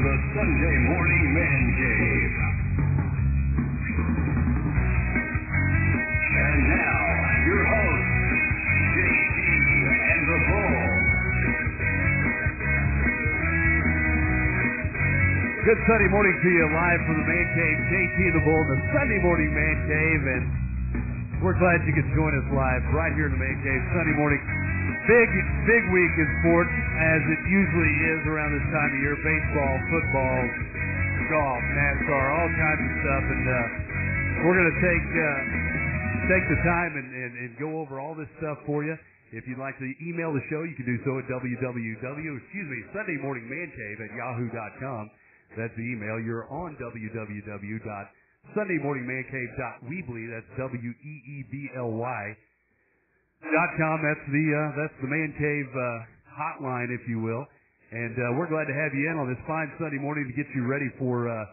the Sunday Morning Man Cave. And now, your host, JT and the Bull. Good Sunday morning to you, live from the Man Cave, JT and the Bull, the Sunday Morning Man Cave, and we're glad you could join us live right here in the Man Cave, Sunday morning. Big week in sports, as it usually is around this time of year. Baseball, football, golf, NASCAR, all kinds of stuff, and we're going to take the time and go over all this stuff for you. If you'd like to email the show, you can do so at SundayMorningManCave@yahoo.com. That's the email. You're on www.sundaymorningmancave.weebly. That's WEEBLY.com. That's the Man Cave hotline, if you will. And we're glad to have you in on this fine Sunday morning to get you ready for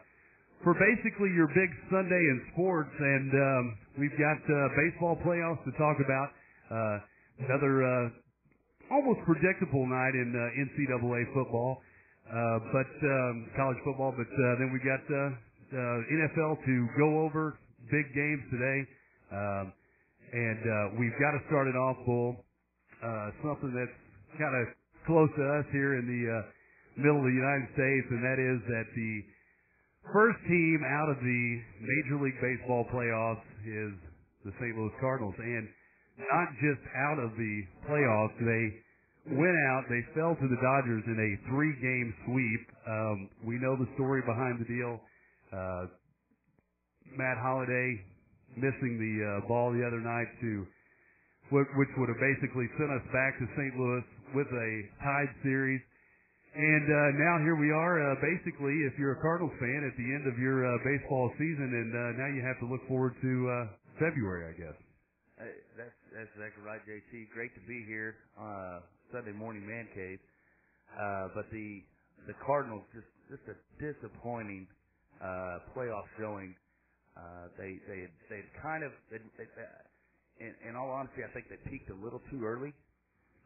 basically your big Sunday in sports. And we've got baseball playoffs to talk about. Another almost predictable night in NCAA football. But college football, but then we got NFL to go over. Big games today, and we've got to start it off, Bull. Something that's kind of close to us here in the middle of the United States, and that is that the first team out of the Major League Baseball playoffs is the St. Louis Cardinals, and not just out of the playoffs, they went out, they fell to the Dodgers in a 3-game sweep. We know the story behind the deal. Matt Holliday missing the ball the other night, which would have basically sent us back to St. Louis with a tied series. And now here we are, basically, if you're a Cardinals fan, at the end of your baseball season, and now you have to look forward to February, I guess. That's exactly right, JT. Great to be here. Sunday Morning Man Cave, but the Cardinals just a disappointing playoff showing. They kind of, in all honesty, I think they peaked a little too early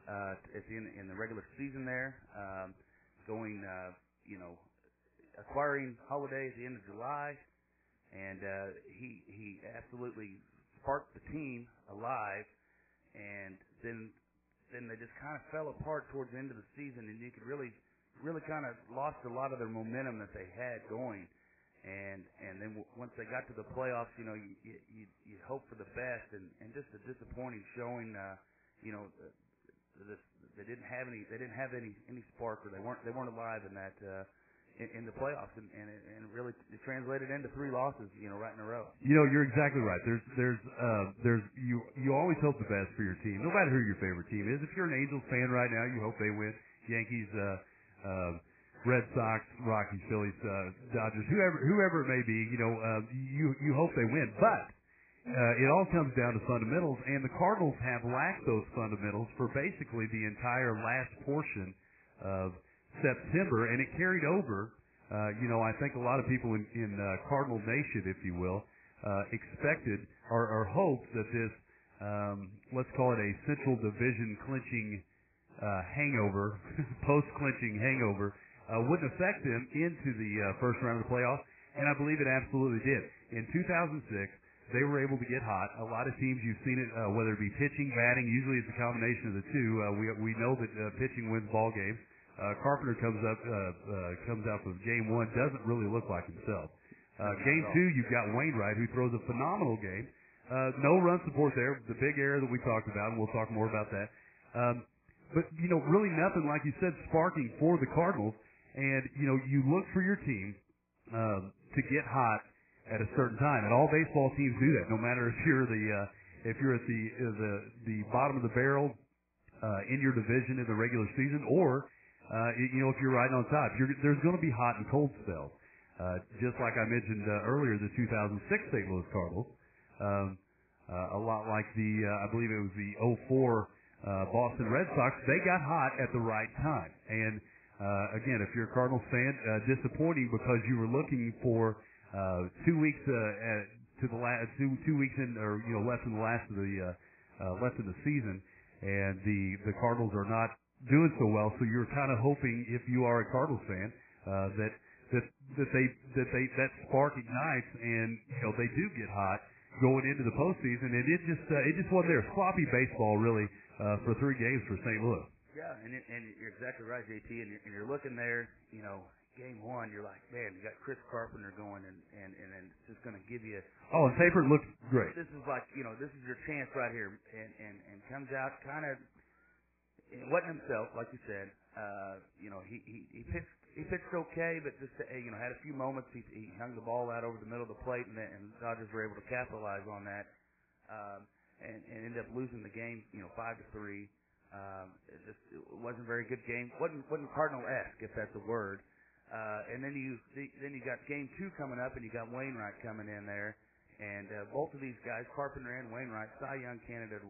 at the end in the regular season there, acquiring Holiday at the end of July, and he absolutely sparked the team alive, and then they just kind of fell apart towards the end of the season, and you could really kind of lost a lot of their momentum that they had going, and then once they got to the playoffs, you hope for the best, and just a disappointing showing. They didn't have any spark, or they weren't alive in that. In the playoffs, and really it translated into 3 losses, right in a row. You're exactly right. You always hope the best for your team, no matter who your favorite team is. If you're an Angels fan right now, you hope they win. Yankees, Red Sox, Rockies, Phillies, Dodgers, whoever it may be, you hope they win. But it all comes down to fundamentals, and the Cardinals have lacked those fundamentals for basically the entire last portion of September, and it carried over. I think a lot of people in Cardinal Nation, if you will, expected or hoped that this, let's call it a Central Division clinching hangover, post-clinching hangover, wouldn't affect them into the first round of the playoffs, and I believe it absolutely did. In 2006, they were able to get hot. A lot of teams, you've seen it, whether it be pitching, batting, usually it's a combination of the two. We know that pitching wins ball games. Carpenter comes out of game 1, doesn't really look like himself. Game 2, you've got Wainwright, who throws a phenomenal game. No run support there, the big error that we talked about, and we'll talk more about that. But, really nothing, like you said, sparking for the Cardinals. And, you look for your team to get hot at a certain time. And all baseball teams do that, no matter if you're at the bottom of the barrel in your division in the regular season, or if you're right on top. There's going to be hot and cold spells. Just like I mentioned earlier, the 2006 St. Louis Cardinals, a lot like I believe it was the 2004 Boston Red Sox, they got hot at the right time. And again, if you're a Cardinals fan, disappointing because you were looking for 2 weeks to the last 2 weeks in, or less than the last of the left in the season, and the Cardinals are not doing so well, so you're kind of hoping, if you are a Cardinals fan, that spark ignites, and they do get hot going into the postseason, and it just wasn't there. Sloppy baseball, really, for 3 games for St. Louis. Yeah, and you're exactly right, JT. And you're looking there, game 1, you're like, man, you got Chris Carpenter going, and it's just going to give you. Oh, and paper looked great. This is like, this is your chance right here, and comes out kind of. It wasn't himself, like you said. He pitched okay, but just had a few moments. He hung the ball out over the middle of the plate, and Dodgers were able to capitalize on that, and ended up losing the game, 5-3. It wasn't a very good game. wasn't Cardinal-esque, if that's a word. And then you got game 2 coming up, and you got Wainwright coming in there, and both of these guys, Carpenter and Wainwright, Cy Young candidates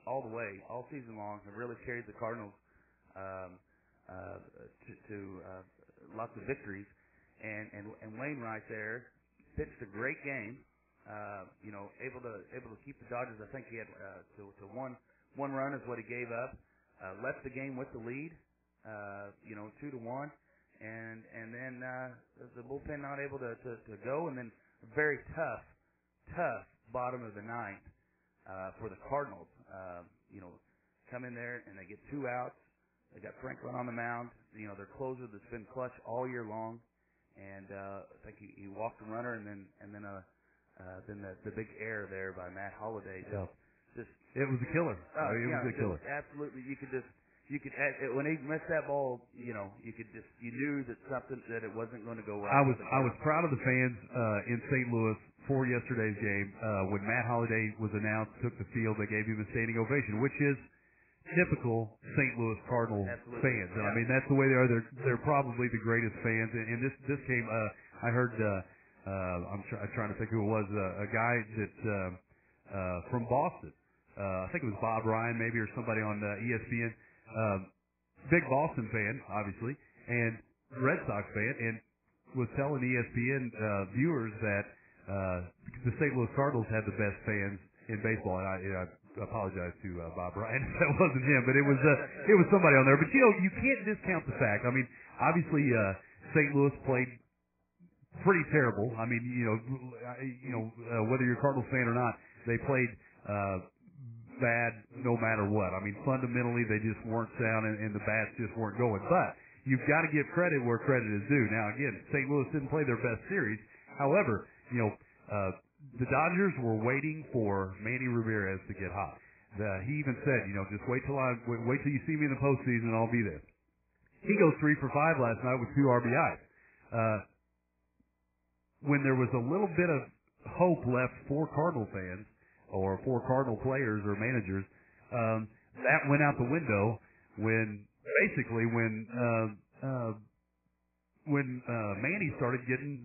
all the way, all season long, have really carried the Cardinals to lots of victories. And Wainwright there pitched a great game. Able to keep the Dodgers. I think he had to one run is what he gave up. Left the game with the lead, 2-1, and then the bullpen not able to go, and then a very tough bottom of the 9th for the Cardinals. Come in there and they get 2 outs. They got Franklin on the mound. Their closer that's been clutch all year long, and I think he walked the runner, and then the big error there by Matt Holliday. It was a killer. It was a killer. Absolutely, you could when he missed that ball, you knew that it wasn't going to go right. I was proud of the fans in St. Louis for yesterday's game when Matt Holliday was announced, took the field. They gave him a standing ovation, which is typical St. Louis Cardinal fans. And I mean, that's the way they are. They're probably the greatest fans. And this came. I heard. I'm trying to think who it was. A guy that from Boston. I think it was Bob Ryan, maybe, or somebody on ESPN. Big Boston fan, obviously, and Red Sox fan, and was telling ESPN viewers that the St. Louis Cardinals had the best fans in baseball. And I apologize to Bob Ryan if that wasn't him, but it was somebody on there. But you can't discount the fact. I mean, obviously St. Louis played pretty terrible. I mean, whether you're a Cardinals fan or not, they played bad no matter what. I mean, fundamentally they just weren't sound, and the bats just weren't going. But you've got to give credit where credit is due. Now, again, St. Louis didn't play their best series. However, the Dodgers were waiting for Manny Ramirez to get hot. He even said, just wait till you see me in the postseason, and I'll be there. He goes 3 for 5 last night with 2 RBIs. When there was a little bit of hope left for Cardinal fans, or for Cardinal players or managers, that went out the window when Manny started getting,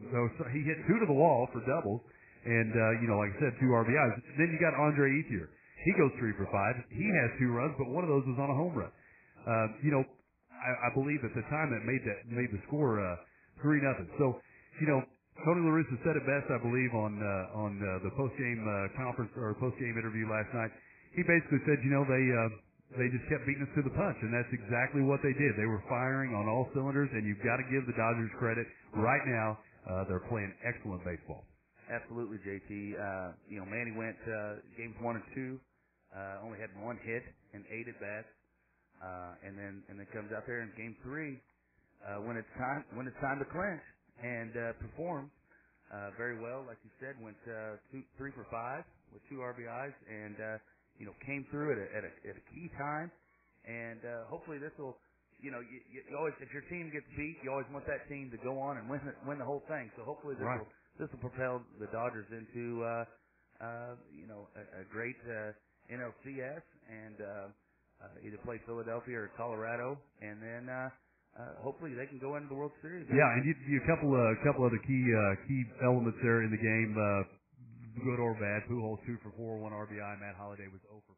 he hit 2 to the wall for doubles, and like I said, 2 RBIs. Then you got Andre Ethier. He goes 3 for 5. He has 2 runs, but one of those was on a home run. I believe at the time that made the score 3-0. So Tony La Russa said it best, I believe, on the post-game conference or post-game interview last night. He basically said, they just kept beating us to the punch, and that's exactly what they did. They were firing on all cylinders, and you've got to give the Dodgers credit. Right now, they're playing excellent baseball. Absolutely, JT. Manny went games 1 and 2, only had 1 hit and 8 at bats, and then comes out there in game 3 when it's time to clinch. And performed very well, like you said. Went 3 for 5 with 2 RBIs, and came through at a key time. And hopefully this will, you always, if your team gets beat, you always want that team to go on and win the whole thing. So hopefully this will propel the Dodgers into a great NLCS and either play Philadelphia or Colorado, and then. Hopefully they can go into the World Series. Yeah, and you a couple other key elements there in the game, good or bad. Pujols 2 for 4, 1 RBI. Matt Holliday was 0 for